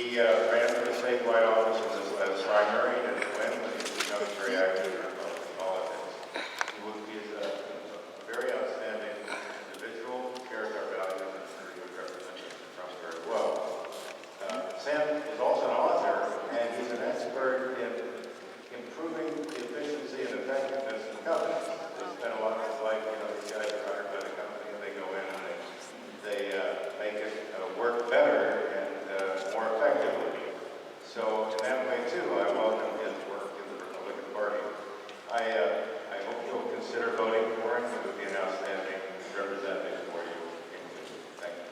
He ran for the statewide office in this last primary and didn't win, but he's become very active in politics. He is a very outstanding individual, cares our values, and he would represent Mr. Trump very well. Sam is also an author, and he's an expert in improving the efficiency and effectiveness of companies. They spend a lot of his life, these guys are hired by the company, and they go in and they make it work better and more effectively. So in that way, too, I welcome his work in the Republican Party. I hope you'll consider voting for him. It would be an outstanding representative for you. Thank you.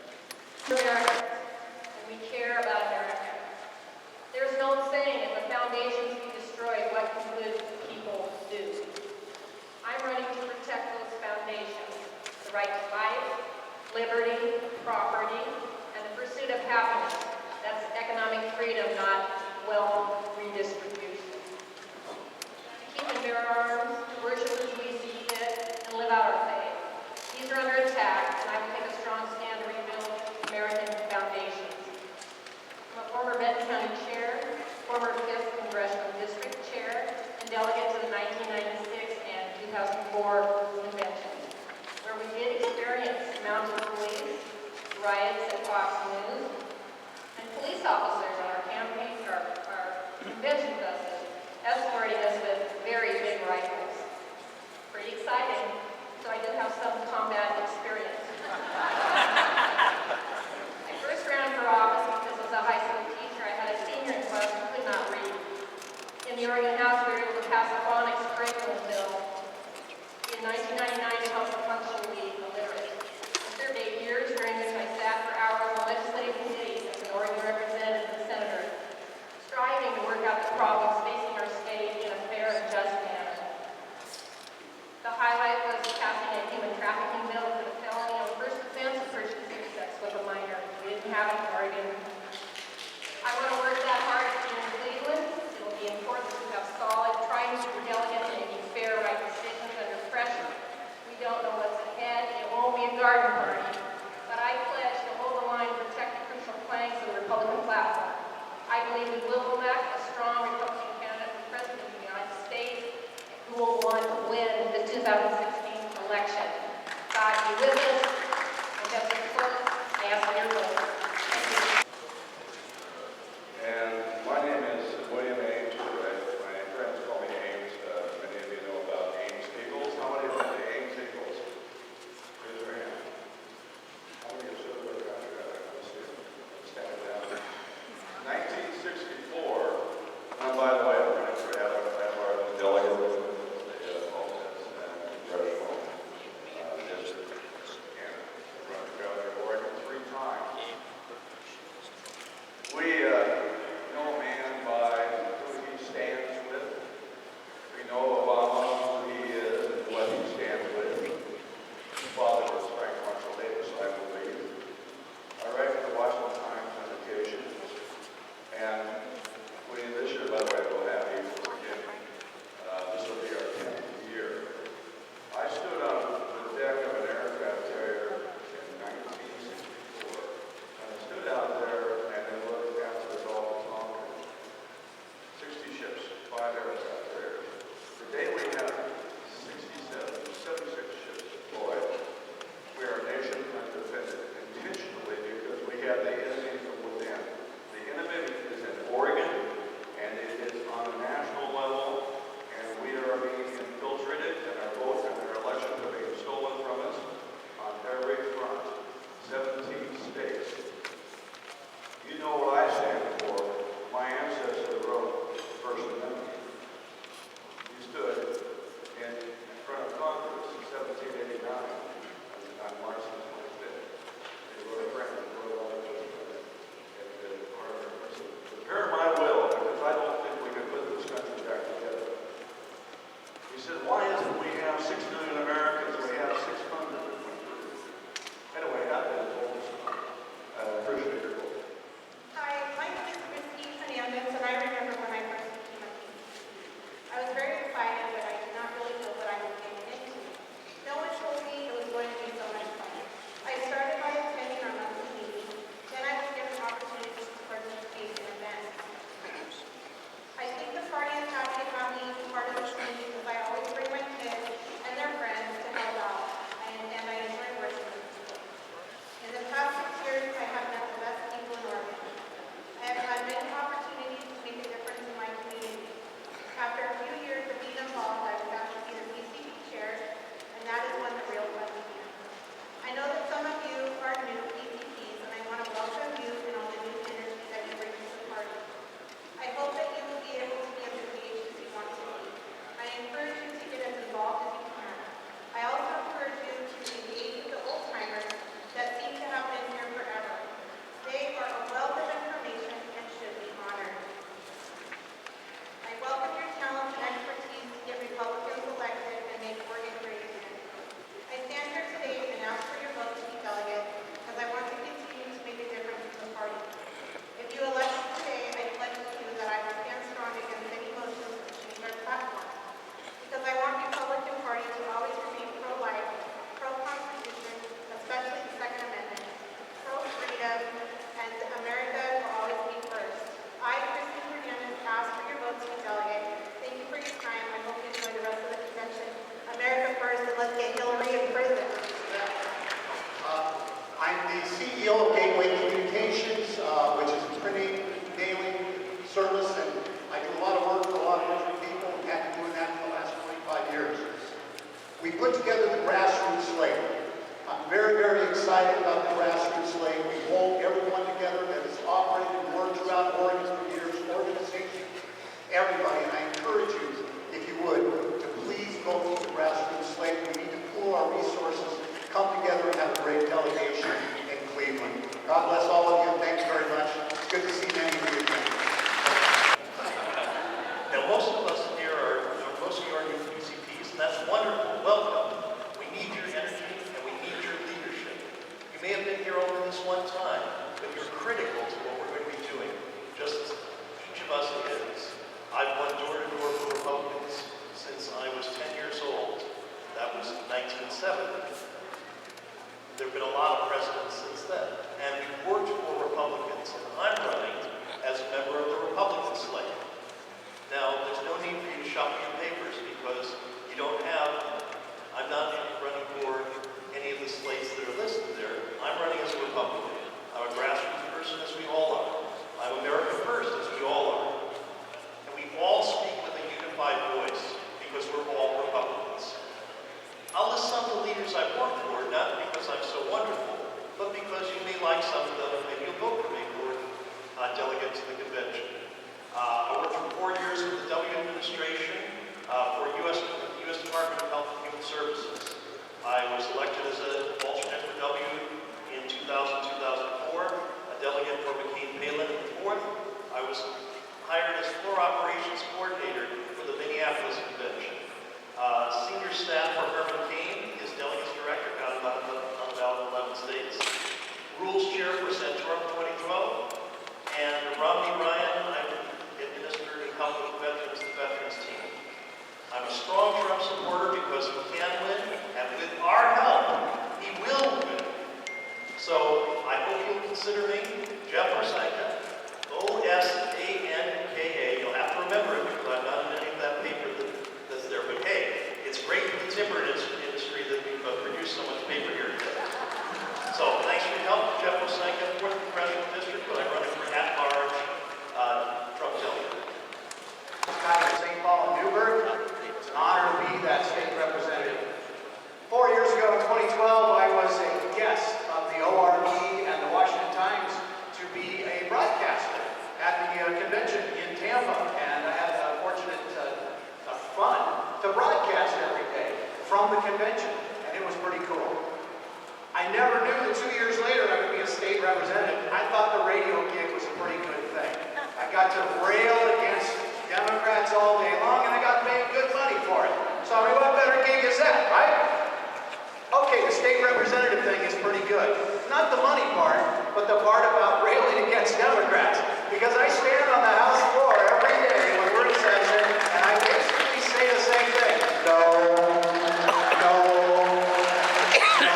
America, and we care about America. There's an old saying, if the foundations be destroyed, what can good people do? I'm running to protect those foundations, the right to life, liberty, property, and the pursuit of happiness. That's economic freedom, not wealth redistribution. Keep and bear arms, worship as we see fit, and live out our faith. These are under attack, and I will take a strong stand to rebuild American foundations. I'm a former Benton County Chair, former 5th Congressional District Chair, and delegate to the 1996 and 2004 conventions, where we did experience mounted police, riots at Fox News, and police officers on our campaigns, our convention buses, escorting us with very big rifles. Pretty exciting. So I did have some combat experience. I first ran for office because as a high school teacher, I had a senior in class who could not read. In the Oregon House, we were able to pass a phonics curriculum bill in 1999 to help the functionally illiterate. I served 8 years, during which I sat for hours on legislative committees as an Oregon representative and senator, striving to work out the problems facing our state in a fair and just manner. The highlight was passing a human trafficking bill for the felony on first offense of purchasing sex with a minor. We didn't have it in Oregon. I want to work that hard in Cleveland. It will be important to have solid, tried-and-true delegates making fair, right decisions under pressure. We don't know what's ahead. It won't be a garden party. But I pledge to hold the line and protect the crucial planks of the Republican platform. I believe we will elect a strong Republican candidate for President of the United States who will want to win the 2016 election. God be with us. And Justice Clerk, I ask for your vote. Thank you. And my name is William Ames. My friends call me Ames. Many of you know about Ames Eagles. How many have been to Ames Eagles? Raise your hand. How many have served their country? Let's see. Stand down. 1964. And by the way, I'm running for our delegate with the Altus and Congressional District. And run for governor of Oregon 3 times. We know a man by who he stands with. We know Obama, who he is, and what he stands with. His father was Frank Marshall Davis, I believe. I write for the Washington Times on occasion. And this year, by the way, we'll have you for beginning. This will be our 10th year. I stood on the deck of an aircraft carrier in 1964. And I stood out there and I looked after the Gulf of Tonkin. 60 ships, 5 aircraft carriers. Today we have 76 ships deployed. We are a nation undefended intentionally because we have the enemy from within. The enemy is in Oregon, and it is on a national level, and we are being infiltrated, and our votes and our elections are being stolen from us on every front. 17 states. You know what I stand for. My ancestor wrote the First Amendment. He stood in front of Congress in 1789 on March the 25th. He wrote a friend and wrote all the prepare my will, because I don't think we can put this country back together. He said, why isn't we have 6 million Americans and we have 600? Anyway, that was all. I appreciate your vote. Hi, convention in Tampa, and I had the fortunate fun to broadcast every day from the convention, and it was pretty cool. I never knew that 2 years later I would be a state representative. I thought the radio gig was a pretty good thing. I got to rail against Democrats all day long, and I got paid good money for it. So I mean, what better gig is that, right? Okay, the state representative thing is pretty good. Not the money part, but the part about railing against Democrats. Because I stand on the House floor every day when we're in session, and I basically say the same thing. No, no, no.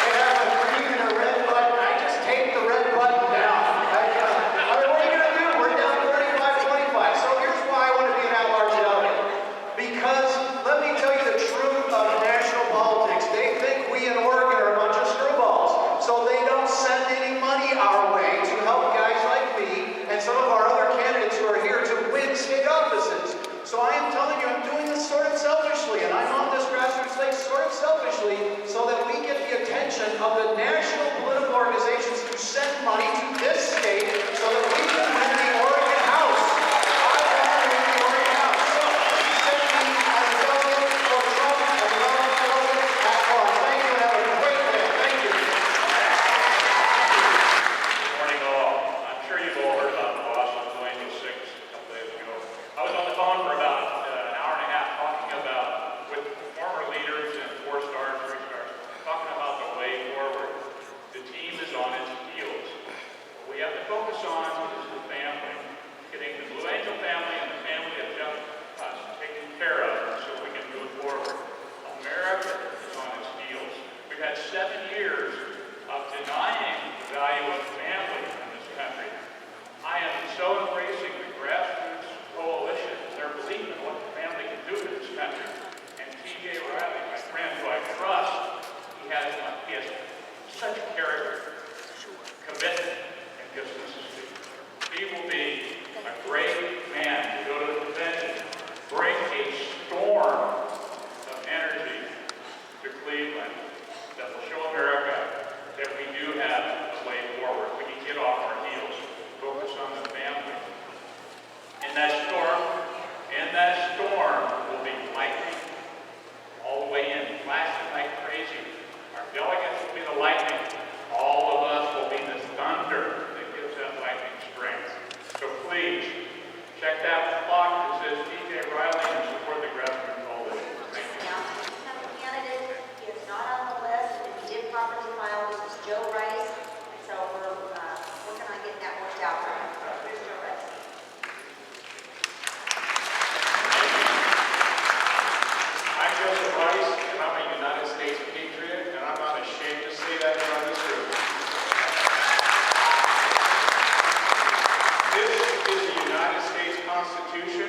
They have a green and a red button. I just tape the red button down. I mean, what are you going to do? We're down 35-25. So here's why I want to be an at-large delegate. Because, let me tell you the truth of national politics. They think we in Oregon are a bunch of screwballs. So they don't send any money our way to help guys like me and some of our other candidates who are here to win state offices. So I am telling you, I'm doing this sort of selfishly, and I'm on this grassroots thing sort of selfishly so that we get the attention of the national political organizations who send money to this state so that we can win the Oregon House. I want to win the Oregon House. So, you send me as a delegate for Trump as another delegate at large. Thank you, and have a great day. Thank you. Good morning, all. I'm sure you've all heard about the loss of Millennial 6 a couple days ago. I was on the phone for about an hour and a half talking about, with former leaders and 4-stars, 3-stars, talking about the way forward. The team is on its heels. What we have to focus on is the family, getting the Blue Angel family and the family of just us taken care of so we can move forward. America is on its heels. We've had 7 years of denying the value of family in this country. I am so embracing the grassroots coalition, their belief in what the family can do to this country. And T.J. Riley, my friend who I trust, he has such character, commitment, and consistency. He will be a great man to go to the convention, bring a storm of energy to Cleveland that will show America that we do have a way forward. We can get off our heels, focus on the family. In that storm will be lightning all the way in, flashing like crazy. Our delegates will be the lightning. All of us will be the thunder that gives that lightning strength. So please, check that box that says T.J. Riley and support the grassroots coalition. Thank you. Now, we have a candidate, he is not on the list, and he did properly file, this is Joe Rice, so we're working on getting that worked out for him. Here's Joe Rice. I'm Joseph Rice, and I'm a United States patriot, and I'm not ashamed to say that around this room. This is the United States Constitution.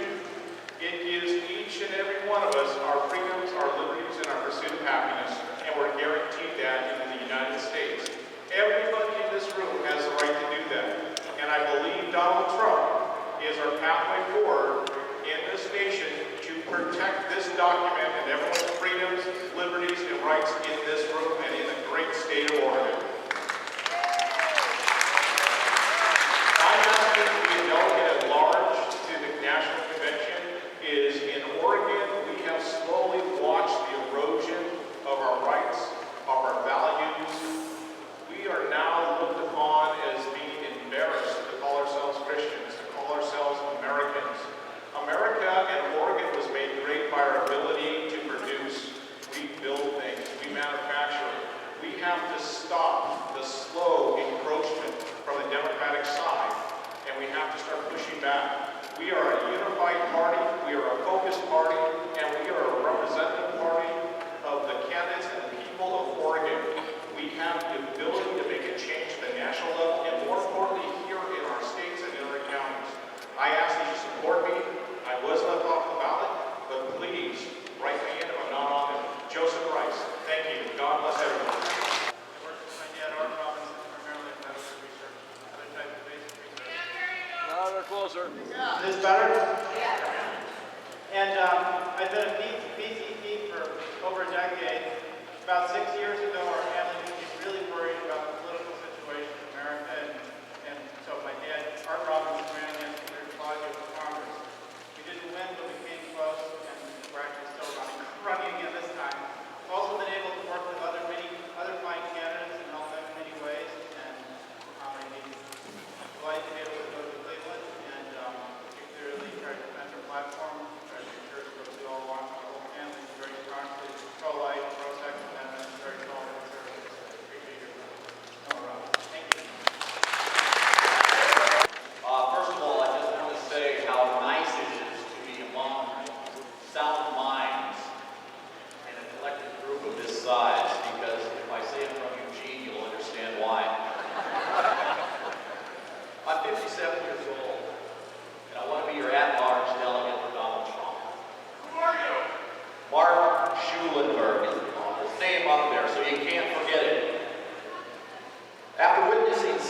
It gives each and every one of us our freedoms, our liberties, and our pursuit of happiness, and we're guaranteed that in the United States. Everybody in this room has the right to do that, and I believe Donald Trump is our pathway forward in this nation to protect this document and everyone's freedoms, liberties, and rights in this room and in the great state of Oregon. I'm asking to be a delegate at large to the National Convention. Is in Oregon, we have slowly watched the erosion of our rights, of our values. We are now looked upon as being embarrassed to call ourselves Christians, to call ourselves Americans. America and Oregon was made great by our ability to produce. We build things, we manufacture. We have to stop the slow encroachment from the Democratic side, and we have to start pushing back. We are a unified party, we are a focused party, and we are a representative party of the candidates and the people of Oregon. We have the ability to make a change at the national level, and more importantly, here in our states and in our counties. I ask that you support me. I was left off the ballot, but please write me in if I'm not on it. Joseph Rice. Thank you. God bless everyone. I work for my dad, our province, primarily in medical research, other types of basic research. Louder, closer. Is this better? Yeah. And I've been a PCP for over a decade. About 6 years ago, our family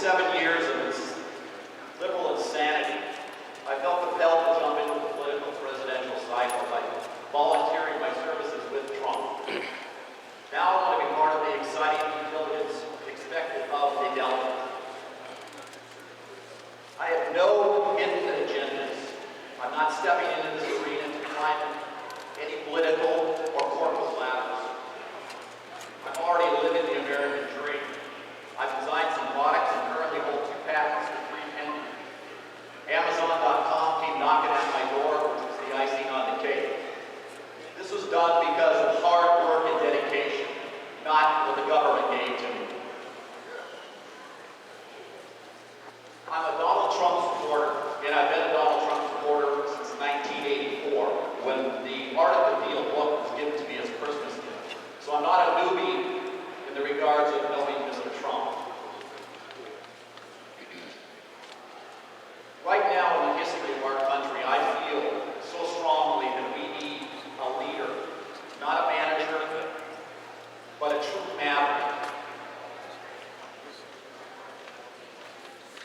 7 years of this liberal insanity, I felt compelled to jump into the political presidential cycle by volunteering my services with Trump. Now I want to be part of the exciting due diligence expected of a delegate. I have no hidden agendas. I'm not stepping into this arena to climb any political or corporate ladders. I'm already living the American dream. I've designed some products and currently hold 2 patents for 3 pending. Amazon.com came knocking at my door, which was the icing on the cake. This was done because of hard work and dedication, not what the government gave to me. I'm a Donald Trump supporter, and I've been a Donald Trump supporter since 1984, when the Art of the Deal book was given to me as a Christmas gift. So I'm not a newbie in the regards of knowing Mr. Trump. Right now in the history of our country, I feel so strongly that we need a leader, not a manager, but a true maverick.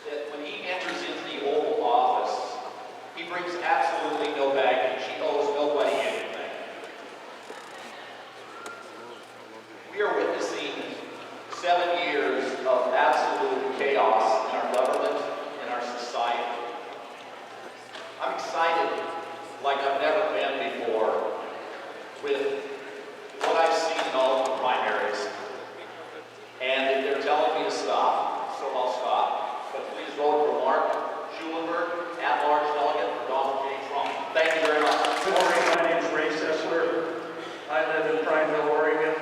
That when he enters into the Oval Office, he brings absolutely no baggage. He owes nobody anything. We are witnessing 7 years of absolute chaos in our government and our society. I'm excited like I've never been before with what I've seen in all of the primaries. And if they're telling me to stop, so I'll stop. But please vote for Mark Schulenberg, at-large delegate for Donald J. Trump. Thank you very much. Good morning, my name is Ray Sessler. I live in Prineville, Oregon.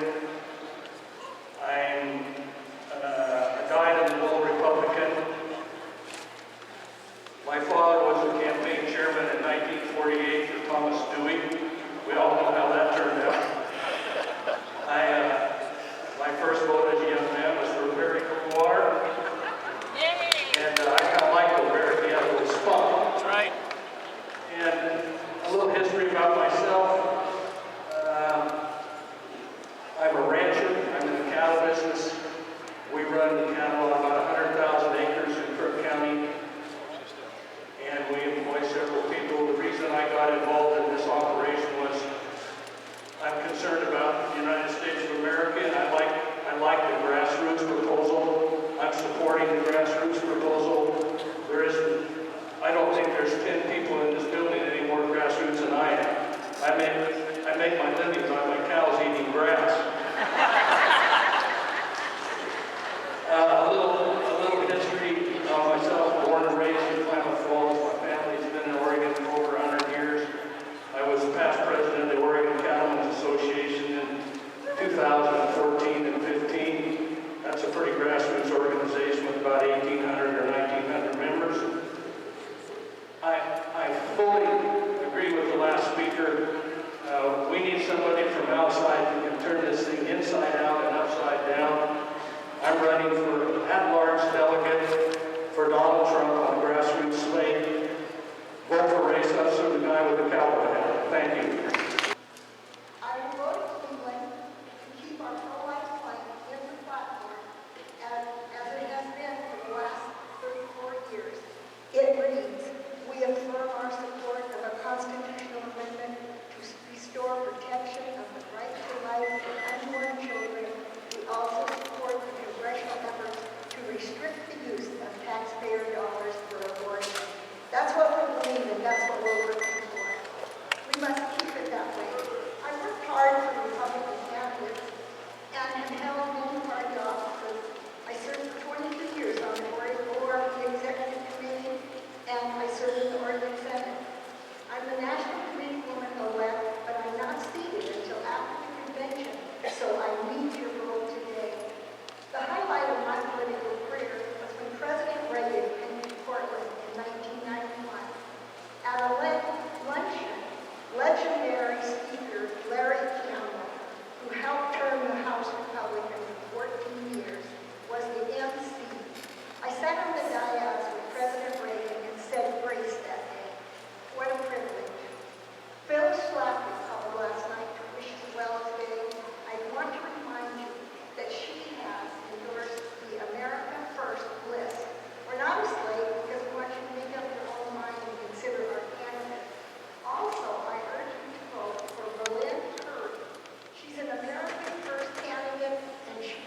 I'm a dyed-in-the-wool Republican. My father was the campaign chairman in 1948 for Thomas Dewey. We all know how that turned out. My first vote as a young man was for Barry Water. And I kind of like the Barry, he had a little spunk. That's right. And a little history about myself. I'm a rancher. I'm in the cattle business. We run the cattle on about 100,000 acres in Crook County. And we employ several people. The reason I got involved in this operation was I'm concerned about the United States of America, and I like the grassroots proposal. I'm supporting the grassroots proposal. I don't think there's 10 people in this building any more grassroots than I am. I make my living by my cows eating grass. A little history of myself. Born and raised in Klamath Falls. My family's been in Oregon for over 100 years. I was past president of the Oregon Cattlemen's Association in 2014 and 15. That's a pretty grassroots organization with about 1,800 or 1,900 members. I fully agree with the last speaker. We need somebody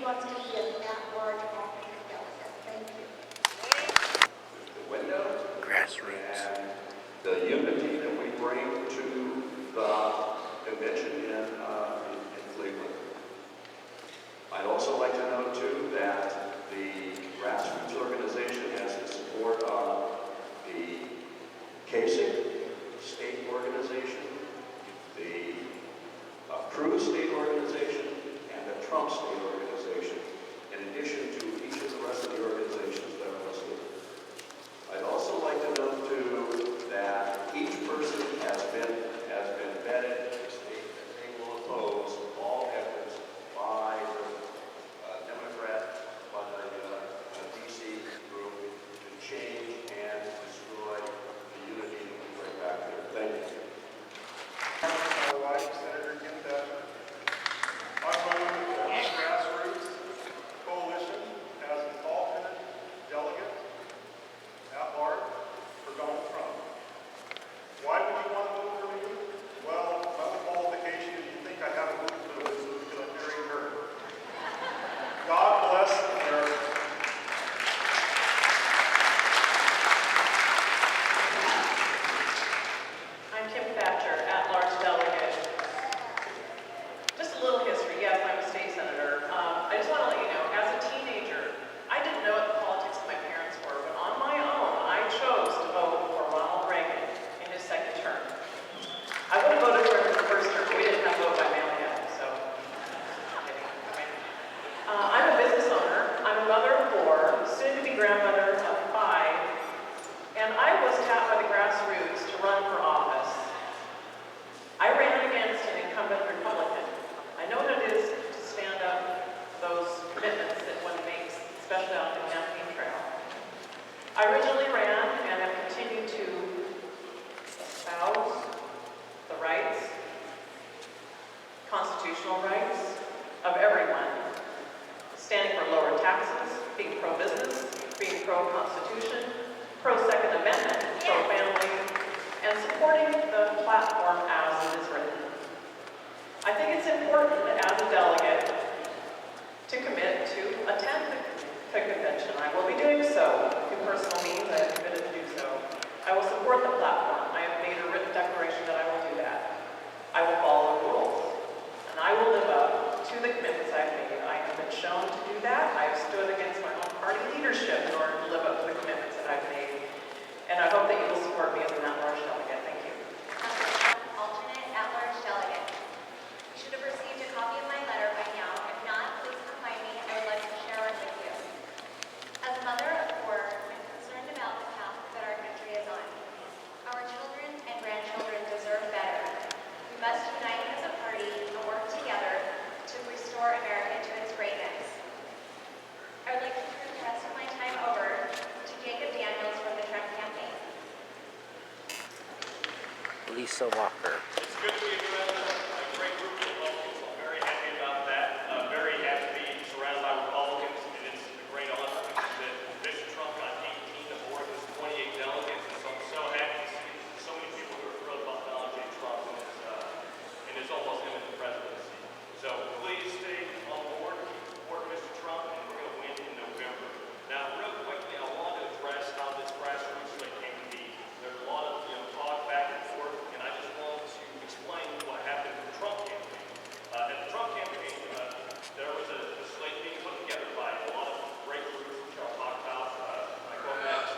wants to be an at-large alternate delegate? Thank you. The window. Grassroots. And the unity that we bring to the convention in Cleveland. I'd also like to note too that the grassroots organization has the support of the Kasich State Organization, the Cruz State Organization, and the Trump State Organization, in addition to each of the rest of the organizations that are listed. I'd also like to note too that each person has been vetted to state that they will oppose all efforts by the DC group to change and destroy the unity that we bring back here. Thank you. My wife, Senator Kim Thatcher. I'm running the Grassroots Coalition as an alternate delegate at large for Donald Trump. Why would you want to vote for me? Well, my only qualification is you think I haven't moved to the woods because I'm marrying her. God bless America. I'm Kim Thatcher, at-large delegate. Just a little history. Yes, I'm a state senator. I just want to let you know, as a teenager, I didn't know what the politics of my parents were, but on my own, I chose to vote for Ronald Reagan in his second term. I would have voted for him in the first term, but we didn't have vote by mail yet, so. I'm a business owner. I'm a mother of 4, soon-to-be grandmother of 5, and I was tapped by the grassroots to run for office. I ran against an incumbent Republican. I know what it is to stand up for those commitments that one makes, especially on the campaign trail. I originally ran and have continued to espouse the rights, constitutional rights of everyone, standing for lower taxes, being pro-business, being pro-constitution, pro-Second Amendment, pro-family, and supporting the platform as it is written. I think it's important as a delegate to commit to attend the convention. I will be doing so through personal means. I have committed to do so. I will support the platform. I have made a written declaration that I will do that. I will follow the rules, and I will live up to the commitments I've made. I have been shown to do that. I have stood against my own party leadership in order to live up to the commitments that I've made. And I hope that you will support me as an at-large delegate. Thank you. Alternate at-large delegate. You should have received a copy of my letter by now. If not, please come find me. I would like to share it with you. As a mother of 4, I'm concerned about the path that our country is on. Our children and grandchildren deserve better. We must unite as a party and work together to restore America to its greatness. I would like to turn the rest of my time over to Jacob Daniels from the Trump campaign. Lisa Walker. It's good to be around a great group of Republicans. I'm very happy about that. I'm very happy to be surrounded by Republicans. And it's a great honor that Mr. Trump got 18 aboard his 28 delegates. And so I'm so happy to see so many people who are thrilled about Donald J. Trump and his almost imminent presidency. So please stay on board, support Mr. Trump, and we're going to win in November. Now, real quickly, I want to address how this grassroots really came to be. There's a lot of talk back and forth, and I just want to explain what happened in the Trump campaign. At the Trump campaign, there was a slate being put together by a lot of great groups, which I'll talk about. I go next.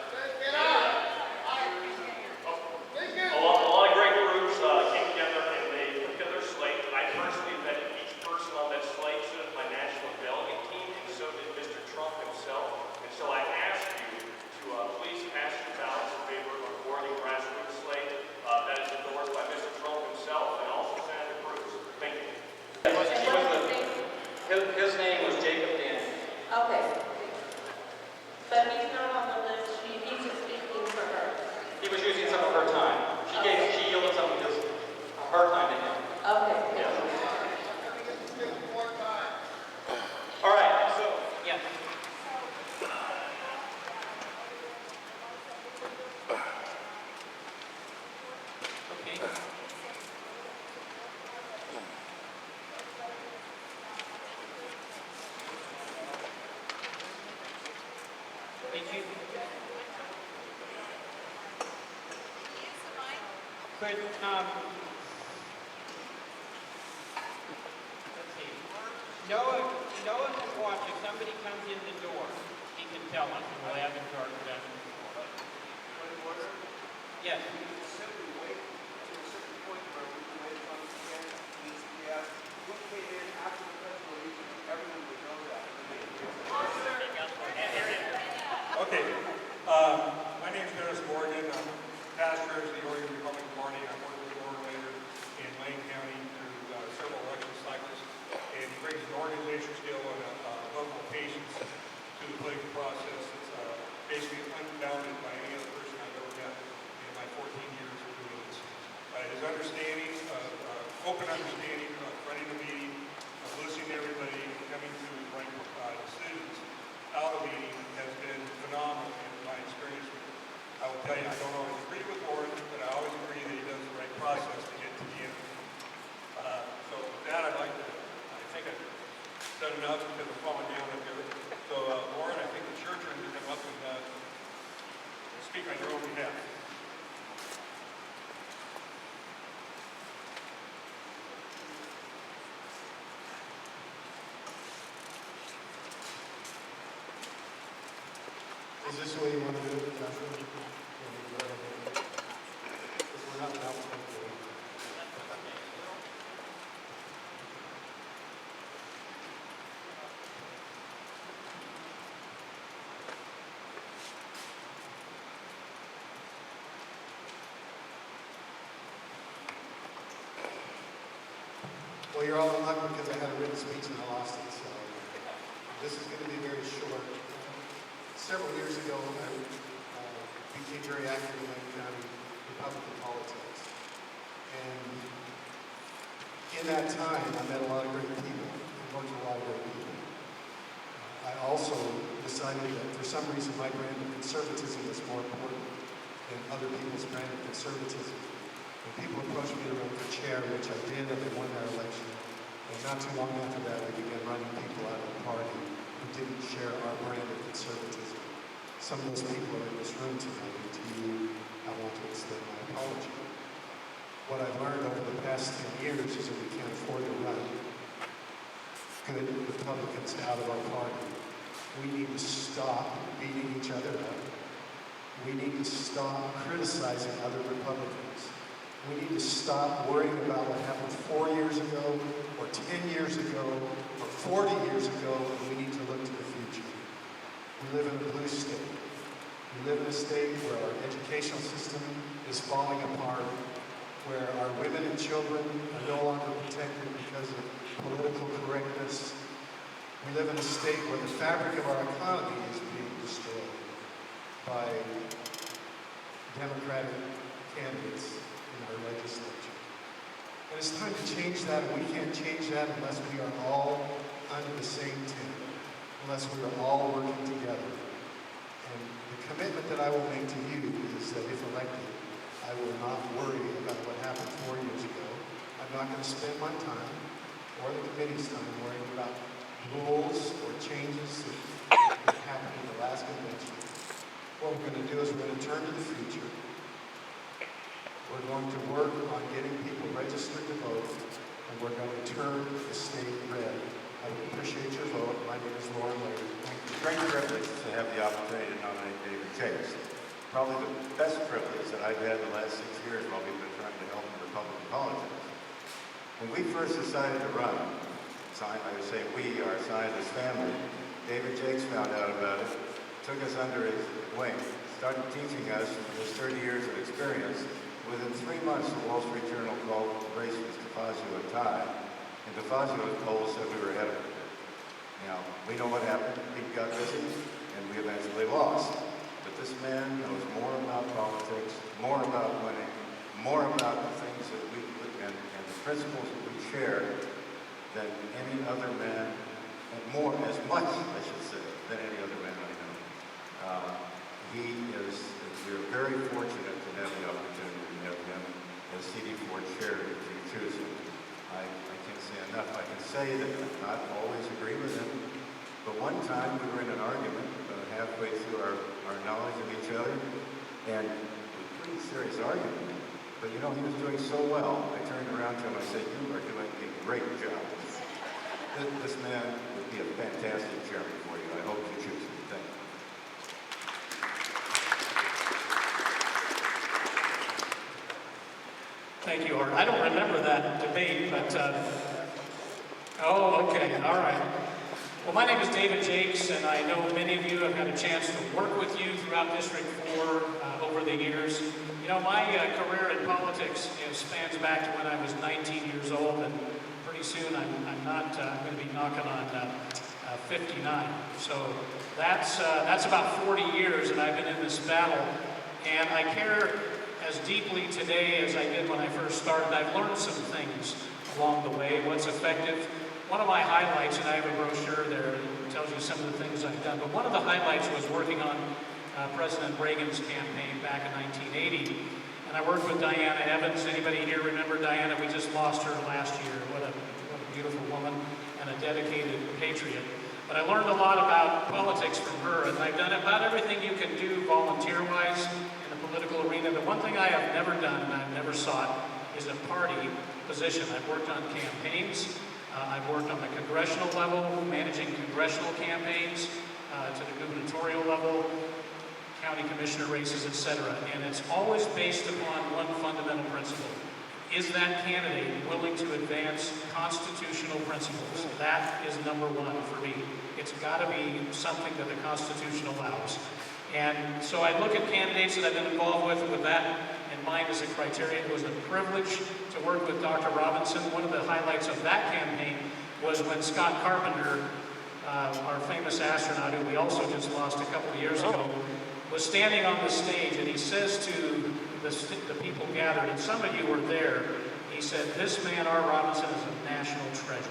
A lot of great groups came together and they put together a slate. I personally vetted each person on that slate, so did my national delegate team, and so did Mr. Trump himself. And so I ask you to please cast your ballots in favor of awarding grassroots slate that is endorsed by Mr. Trump himself and also Senator Cruz. Thank you. His name was Jacob Daniels. Okay. But he's not on the list. He's just speaking for her. He was using some of her time. She yielded some of her time to him. Okay. Yeah. All right. So, yeah. Okay. Could, let's see, Noah can watch. If somebody comes in the door, he can tell us, and we'll have him to our convention. Yes. Simply wait to a certain point where we can wait on the agenda. We ask who came in after the pledge of allegiance. Everyone would know that. Okay. My name is Dennis Morgan. I'm pastor of the Oregon Republican Party. I've worked with Oregon later in Lane County through several election cycles, and he brings an organization skill and a level of patience to the political process that's basically unbounded by any other person I've ever met in my 14 years of doing this. His understanding, open understanding of running a meeting, of listening to everybody, and coming to the right decisions out of the meeting has been phenomenal in my experience with him. I will tell you, I don't always agree with Warren, but I always agree that he does the right process to get to the end. So with that, I think I've done enough because I'm falling down up here. So Warren, I think it's your turn to come up and speak on your own behalf. Is this the way you want to do it, Joshua? Because we're not that one. Well, you're all in luck because I had a written speech and I lost it, so this is going to be very short. Several years ago, I became very active in Lane County Republican politics. And in that time, I met a lot of great people and worked with a lot of great people. I also decided that for some reason my brand of conservatism was more important than other people's brand of conservatism. When people approached me to run for chair, which I did, and they won that election, and not too long after that, we began running people out of the party who didn't share our brand of conservatism. Some of those people are in this room tonight, and to you, I want to extend my apology. What I've learned over the past 10 years is that we can't afford to run good Republicans out of our party. We need to stop beating each other up. We need to stop criticizing other Republicans. We need to stop worrying about what happened 4 years ago, or 10 years ago, or 40 years ago, and we need to look to the future. We live in a blue state. We live in a state where our educational system is falling apart, where our women and children are no longer protected because of political correctness. We live in a state where the fabric of our economy is being destroyed by Democratic candidates in our legislature. And it's time to change that, and we can't change that unless we are all under the same tent, unless we are all working together. And the commitment that I will make to you is that if elected, I will not worry about what happened 4 years ago. I'm not going to spend my time, or the committee's time, worrying about rules or changes that happened in the last convention. What we're going to do is we're going to turn to the future. We're going to work on getting people registered to vote, and we're going to turn the state red. I would appreciate your vote. My name is Lauren Laird. Thank you. Great privilege to have the opportunity to nominate David Chase. Probably the best privilege that I've had the last 6 years while we've been trying to help in Republican politics. When we first decided to run, I would say we, our scientist family, David Jakes found out about it, took us under his wing, started teaching us his 30 years of experience. Within 3 months, the Wall Street Journal called the race with DeFazio a tie, and DeFazio's poll said we were ahead of him. Now, we know what happened. Pete got busy, and we eventually lost. But this man knows more about politics, more about winning, more about the things that we, and the principles that we share than any other man, and more, as much, I should say, than any other man I know. We're very fortunate to have the opportunity to have him as CD4 chair if you choose him. I can't say enough. I can say that I not always agree with him, but one time we were in an argument halfway through our knowledge of each other, and a pretty serious argument. But you know, he was doing so well, I turned around to him and I said, you are doing a great job. This man would be a fantastic chairman for you. I hope you choose him. Thank you. Thank you, Art. I don't remember that debate, but, oh, okay, all right. Well, my name is David Jakes, and I know many of you have had a chance to work with you throughout District 4 over the years. You know, my career in politics spans back to when I was 19 years old, and pretty soon I'm going to be knocking on 59. So that's about 40 years that I've been in this battle, and I care as deeply today as I did when I first started. I've learned some things along the way, what's effective. One of my highlights, and I have a brochure there that tells you some of the things I've done, but one of the highlights was working on President Reagan's campaign back in 1980. And I worked with Diana Evans. Anybody here remember Diana? We just lost her last year. What a beautiful woman and a dedicated patriot. But I learned a lot about politics from her, and I've done about everything you can do volunteer-wise in the political arena. The one thing I have never done and I've never sought is a party position. I've worked on campaigns. I've worked on the congressional level, managing congressional campaigns to the gubernatorial level, county commissioner races, etc. And it's always based upon one fundamental principle. Is that candidate willing to advance constitutional principles? That is number one for me. It's got to be something that the Constitution allows. And so I look at candidates that I've been involved with that in mind as a criteria. It was a privilege to work with Dr. Robinson. One of the highlights of that campaign was when Scott Carpenter, our famous astronaut, who we also just lost a couple of years ago, was standing on the stage, and he says to the people gathered, and some of you were there, he said, "This man, R. Robinson, is a national treasure."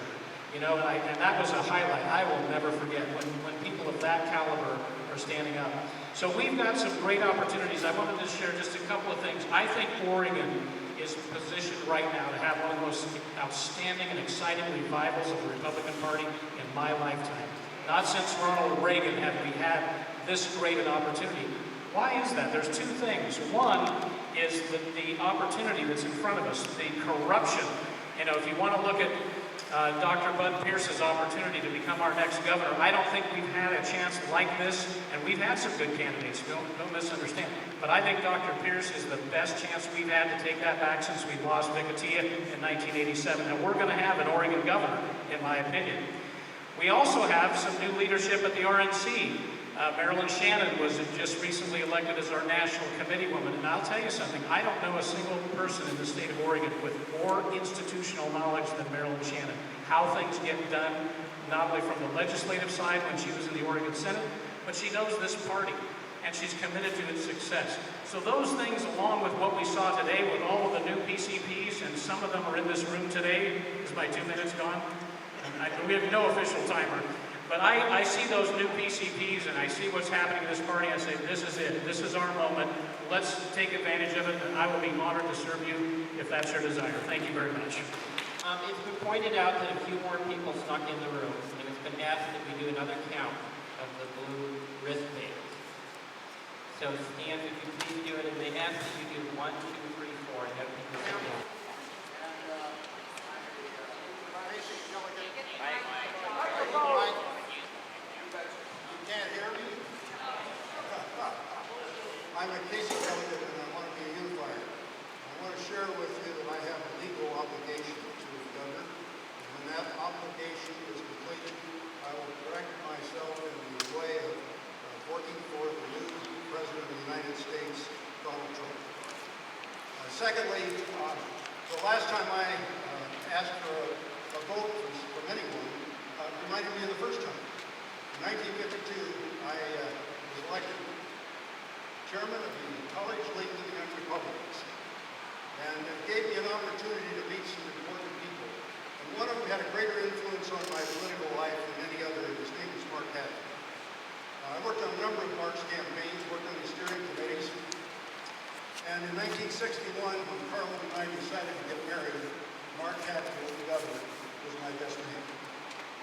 You know, and that was a highlight I will never forget, when people of that caliber are standing up. So we've got some great opportunities. I wanted to share just a couple of things. I think Oregon is positioned right now to have one of the most outstanding and exciting revivals of the Republican Party in my lifetime. Not since Ronald Reagan have we had this great an opportunity. Why is that? There's two things. One is the opportunity that's in front of us, the corruption. You know, if you want to look at Dr. Bud Pierce's opportunity to become our next governor, I don't think we've had a chance like this, and we've had some good candidates, don't misunderstand. But I think Dr. Pierce is the best chance we've had to take that back since we lost Vicatia in 1987, and we're going to have an Oregon governor, in my opinion. We also have some new leadership at the RNC. Marilyn Shannon was just recently elected as our national committee woman, and I'll tell you something, I don't know a single person in the state of Oregon with more institutional knowledge than Marilyn Shannon. How things get done, not only from the legislative side when she was in the Oregon Senate, but she knows this party, and she's committed to its success. So those things, along with what we saw today with all of the new PCPs, and some of them are in this room today, is my 2 minutes gone? We have no official timer. But I see those new PCPs and I see what's happening in this party, and I say, this is it. This is our moment. Let's take advantage of it, and I will be honored to serve you if that's your desire. Thank you very much. It's been pointed out that a few more people snuck in the room, and it's been asked that we do another count of the blue wristbands. So Stan, would you please do it, and they ask that you do 1, 2, 3, 4, and have people sit down. Can't hear me? I'm a Casey delegate and I want to be a unifier. I want to share with you that I have a legal obligation to the governor. And when that obligation is completed, I will direct myself in the way of working for the new President of the United States, Donald Trump. Secondly, the last time I asked for a vote from anyone reminded me of the first time. In 1952, I was elected chairman of the College League of the Young Republicans. And it gave me an opportunity to meet some important people. And one of them had a greater influence on my political life than any other, and his name was Mark Hatfield. I worked on a number of Mark's campaigns, worked on the steering committees. And in 1961, when Carlin and I decided to get married, Mark Hatfield, the governor, was my best man.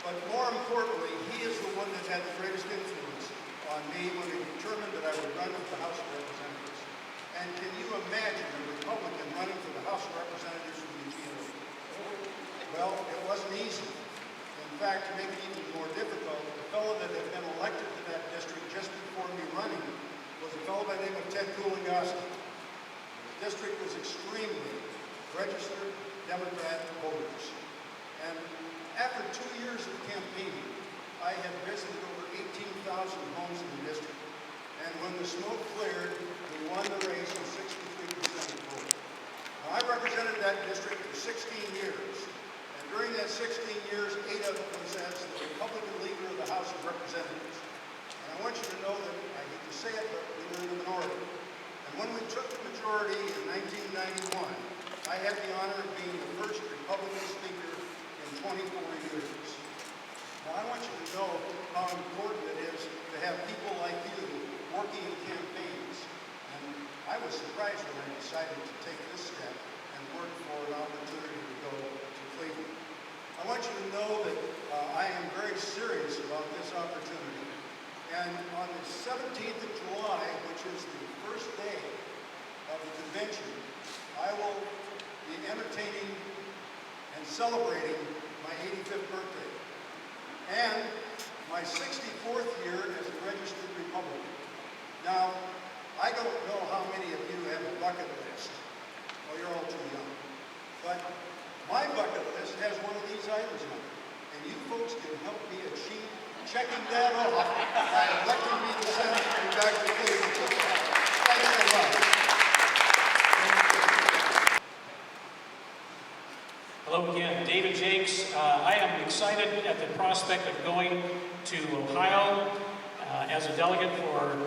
But more importantly, he is the one that had the greatest influence on me when he determined that I would run for the House of Representatives. And can you imagine a Republican running for the House of Representatives from Eugene? Well, it wasn't easy. In fact, to make it even more difficult, the fellow that had been elected to that district just before me running was a fellow by the name of Ted Kuligoski. The district was extremely registered Democrat voters. And after 2 years of campaigning, I had visited over 18,000 homes in the district. And when the smoke cleared, we won the race with 63% of the vote. Now, I represented that district for 16 years. And during that 16 years, 8 of it was as the Republican leader of the House of Representatives. And I want you to know that, I hate to say it, but we were in the minority. And when we took the majority in 1991, I had the honor of being the first Republican speaker in 24 years. Now, I want you to know how important it is to have people like you working in campaigns. And I was surprised when I decided to take this step and work for an opportunity to go to Cleveland. I want you to know that I am very serious about this opportunity. And on the 17th of July, which is the first day of the convention, I will be entertaining and celebrating my 85th birthday and my 64th year as a registered Republican. Now, I don't know how many of you have a bucket list. Well, you're all too young. But my bucket list has one of these items on it. And you folks can help me achieve checking that off by electing me to Senate and back to Cleveland. Thanks so much. Hello again, David Jakes. I am excited at the prospect of going to Ohio as a delegate for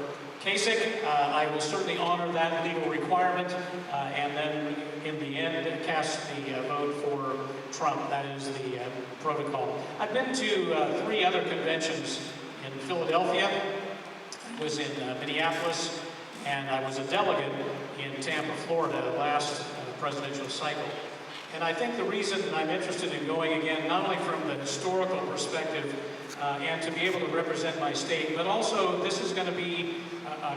Kasich. I will certainly honor that legal requirement and then in the end cast the vote for Trump. That is the protocol. I've been to 3 other conventions in Philadelphia. I was in Minneapolis, and I was a delegate in Tampa, Florida, last presidential cycle. And I think the reason I'm interested in going again, not only from the historical perspective and to be able to represent my state, but also this is going to be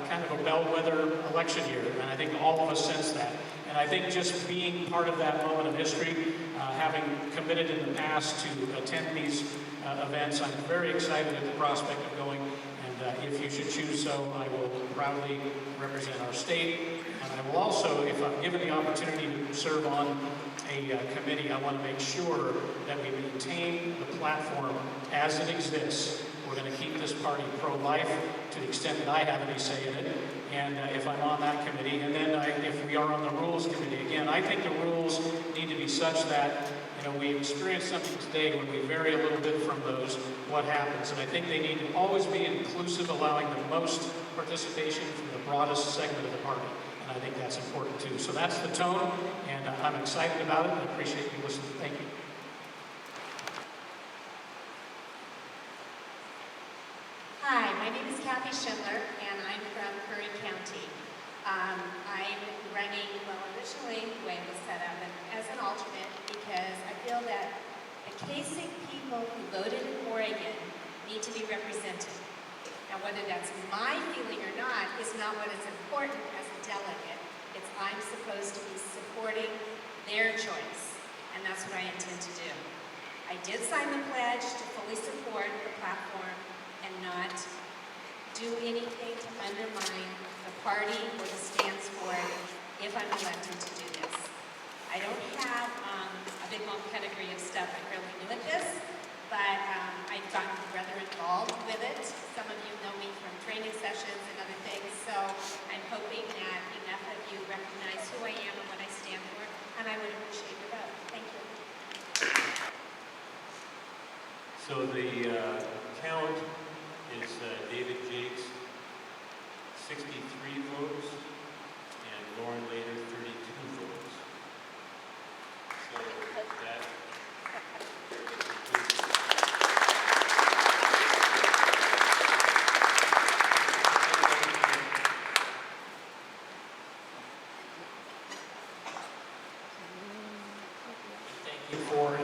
kind of a bellwether election year, and I think all of us sense that. And I think just being part of that moment of history, having committed in the past to attend these events, I'm very excited at the prospect of going. And if you should choose so, I will proudly represent our state. And I will also, if I'm given the opportunity to serve on a committee, I want to make sure that we maintain the platform as it exists. We're going to keep this party pro-life to the extent that I have any say in it. And if I'm on that committee, and then if we are on the rules committee, again, I think the rules need to be such that, we experience something today when we vary a little bit from those, what happens. And I think they need to always be inclusive, allowing the most participation from the broadest segment of the party. And I think that's important too. So that's the tone, and I'm excited about it, and I appreciate you listening. Thank you. Hi, my name is Kathy Schindler, and I'm from Curry County. I'm running, originally the way it was set up, and as an alternate, because I feel that the Kasich people who voted in Oregon need to be represented. Now, whether that's my feeling or not is not what is important as a delegate. It's I'm supposed to be supporting their choice, and that's what I intend to do. I did sign the pledge to fully support the platform and not do anything to undermine the party or the stance for it if I'm elected to do this. I don't have a big long pedigree of stuff. I'm fairly new at this, but I've gotten rather involved with it. Some of you know me from training sessions and other things, so I'm hoping that enough of you recognize who I am and what I stand for, and I would appreciate your vote. Thank you. So the count is David Jakes, 63 votes, and Lauren Lader, 32 votes. So that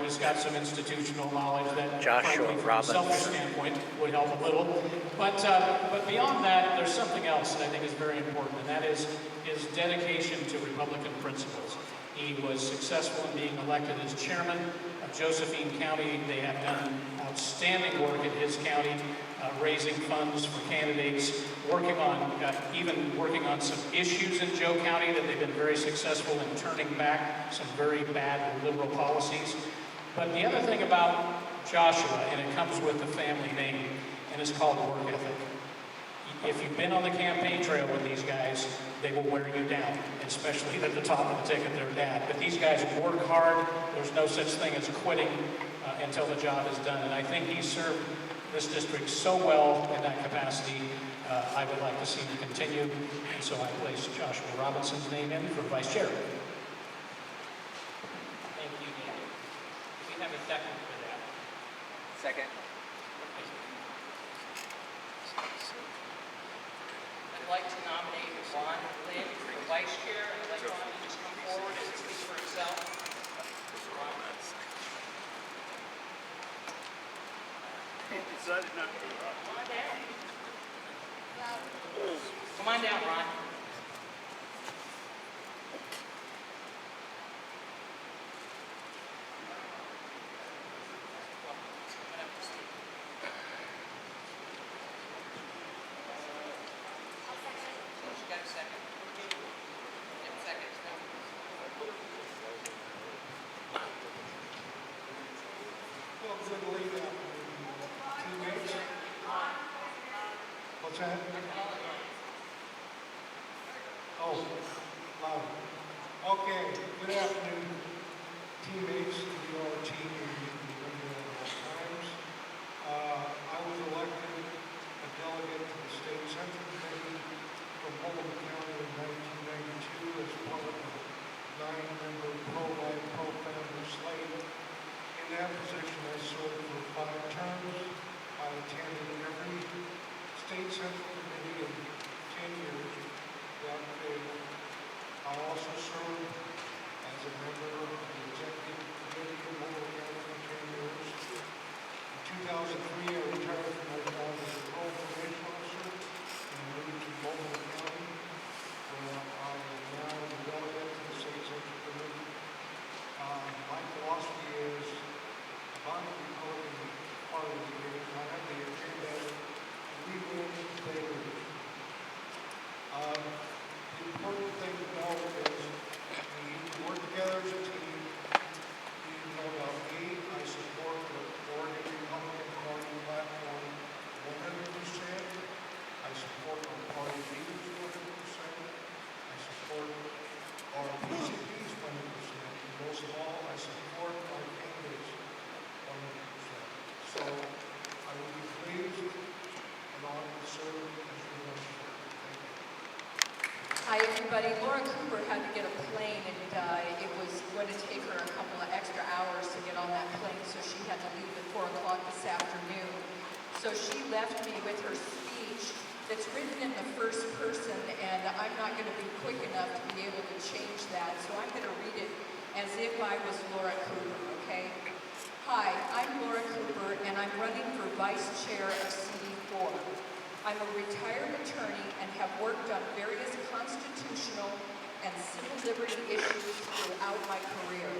He's got got some institutional knowledge that, Joshua frankly, from a selfish Robinson. standpoint, would help a little. But beyond that, there's something else that I think is very important, and that is his dedication to Republican principles. He was successful in being elected as chairman of Josephine County. They have done outstanding work in his county, raising funds for candidates, even working on some issues in Joe County that they've been very successful in turning back some very bad liberal policies. But the other thing about Joshua, and it comes with the family name, and it's called work ethic. If you've been on the campaign trail with these guys, they will wear you down, especially at the top of the ticket, their dad. But these guys work hard. There's no such thing as quitting until the job is done. And I think he served this district so well in that capacity. I would like to see him continue. And so I place Joshua Robinson's name in for vice chair. Thank you, David. Do we have a second for that? Second. I'd like to nominate Ron Lynn for vice chair, and I'd like Ron to just come forward and speak for himself. Ron. Decided not to do that. Come on down. Come on down, Ron. You got a second? Get seconds now. Well, good lead up. Teammates. What's that? Oh, loud. Okay, good afternoon, teammates. You are a team and you can be with at all times. I was elected a delegate to the State Central Committee from Multnomah County in 1992 as part of a 9-member pro-life, pro-family slate. In that position, I served for 5 terms. I attended every State Central Committee in 10 years. I also served as a member of the Executive Committee of Multnomah County for 10 years. In 2003, I retired from my job as a parole probation officer and moved to Multnomah County, where I am now the delegate to the State Central Committee. My philosophy is, if I'm a Republican Party leader, I have the agenda, we win, they lose. The important thing to know is we need to work together as a team. You need to know about me. I support the Oregon Republican Party platform 100%. I support our party leaders 100%. I support our PCPs 100%. And most of all, I support our candidates 100%. So I would be pleased and honored to serve as your vice chair. Hi, everybody. Laura Cooper had to get a plane, and it was going to take her a couple of extra hours to get on that plane, so she had to leave at 4 o'clock this afternoon. So she left me with her speech that's written in the first person, and I'm not going to be quick enough to be able to change that, so I'm going to read it as if I was Laura Cooper, okay? Hi, I'm Laura Cooper, and I'm running for vice chair of CD4. I'm a retired attorney and have worked on various constitutional and civil liberty issues throughout my career.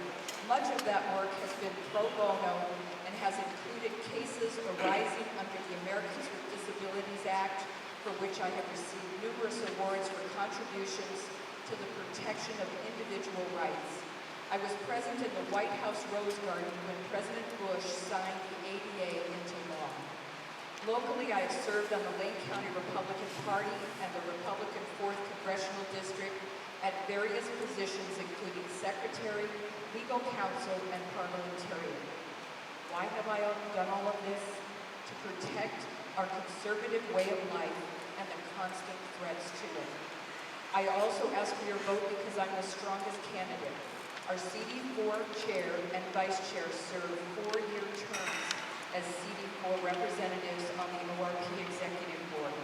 Much of that work has been pro bono and has included cases arising under the Americans with Disabilities Act, for which I have received numerous awards for contributions to the protection of individual rights. I was present in the White House Rose Garden when President Bush signed the ADA into law. Locally, I have served on the Lane County Republican Party and the Republican 4th Congressional District at various positions including secretary, legal counsel, and parliamentarian. Why have I done all of this? To protect our conservative way of life and the constant threats to it. I also ask for your vote because I'm the strongest candidate. Our CD4 chair and vice chair serve 4-year terms as CD4 representatives on the ORP Executive Board.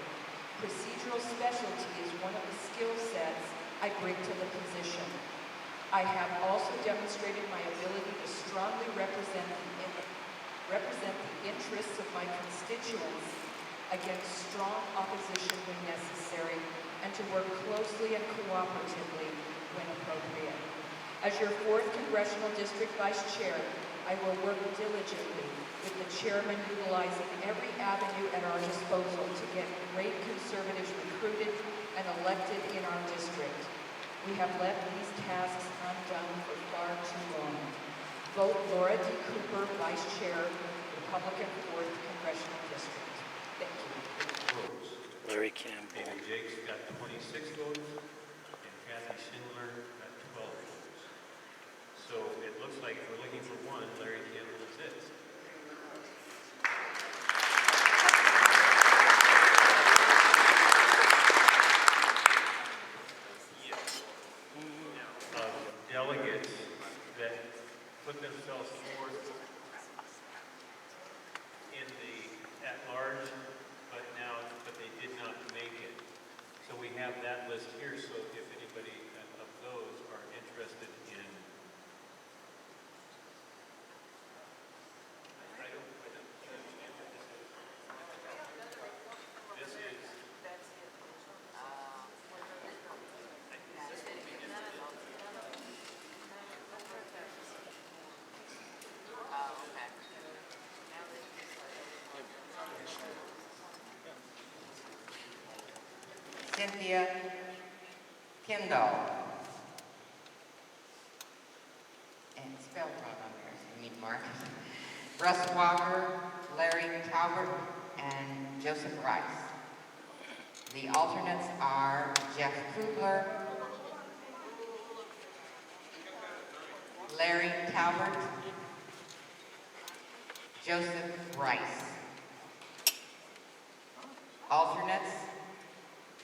Procedural specialty is one of the skill sets I bring to the position. I have also demonstrated my ability to strongly represent the interests of my constituents against strong opposition when necessary, and to work closely and cooperatively when appropriate. As your 4th Congressional District Vice Chair, I will work diligently with the chairman utilizing every avenue at our disposal to get great conservatives recruited and elected in our district. We have left these tasks undone for far too long. Vote Laura D. Cooper, Vice Chair, Republican 4th Congressional District. Thank you. Votes. Larry Campbell. David Jakes got 26 votes, and Kathy Schindler got 12 votes. So it looks like if we're looking for one, Larry Campbell is it. Delegates that put themselves forth in the at-large, but they did not make it. So we have that list here, so if anybody of those are interested in, I don't understand what this is. This is, Cynthia Kendall. And it's spelled wrong on there, so we need Mark. Russ Walker, Larry Talbot, and Joseph Rice. The alternates are Jeff Kugler, Larry Talbot, Joseph Rice. Alternates,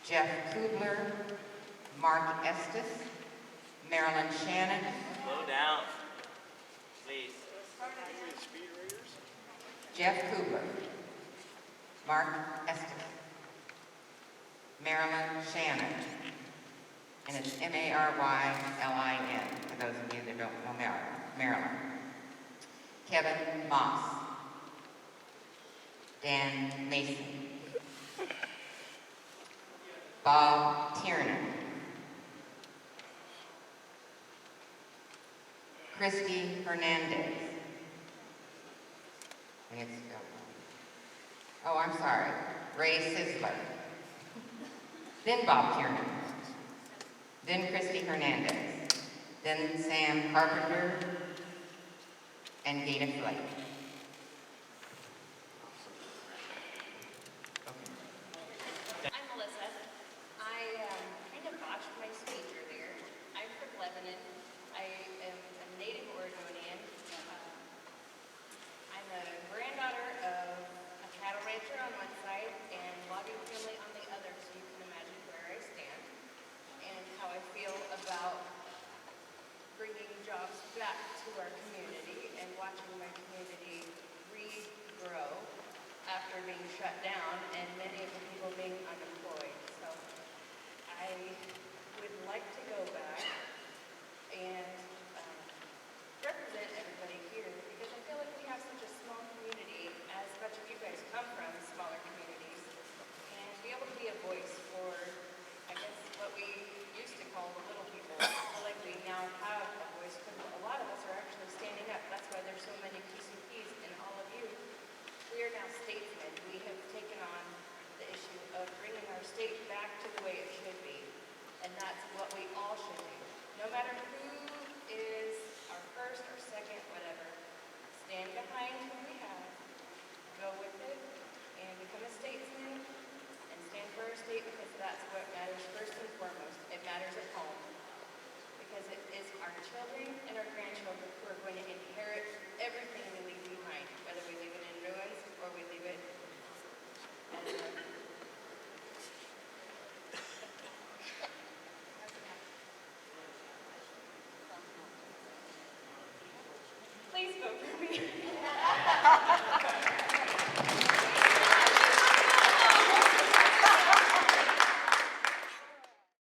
Jeff Kugler, Mark Estes, Marilyn Shannon. Slow down, please. Jeff Kugler, Mark Estes, Marilyn Shannon, and it's M-A-R-Y-L-I-N, for those of you that don't know Marilyn. Kevin Moss, Dan Mason, Bob Tiernan, Christy Hernandez. Oh, I'm sorry, Ray Sisler. Then Bob Tiernan. Then Christy Hernandez. Then Sam Carpenter and Gina Flake. I'm Melissa. I kind of botched my speech earlier. I'm from Lebanon. I am a native Oregonian. I'm a granddaughter of a cattle rancher on one side and logging family on the other, so you can imagine where I stand and how I feel about bringing jobs back to our community and watching my community regrow after being shut down and many of the people being unemployed. So I would like to go back and represent everybody here because I feel like we have such a small community, as much of you guys come from smaller communities, and be able to be a voice for, I guess, what we used to call the little people. I feel like we now have a voice because a lot of us are actually standing up. That's why there's so many PCPs in all of you. We are now statesmen. We have taken on the issue of bringing our state back to the way it should be, and that's what we all should do. No matter who is our first or second, whatever, stand behind who we have, go with it, and become a statesman, and stand for our state because that's what matters first and foremost. It matters at home. Because it is our children and our grandchildren who are going to inherit everything we leave behind, whether we leave it in ruins or we leave it as a... Please vote for me.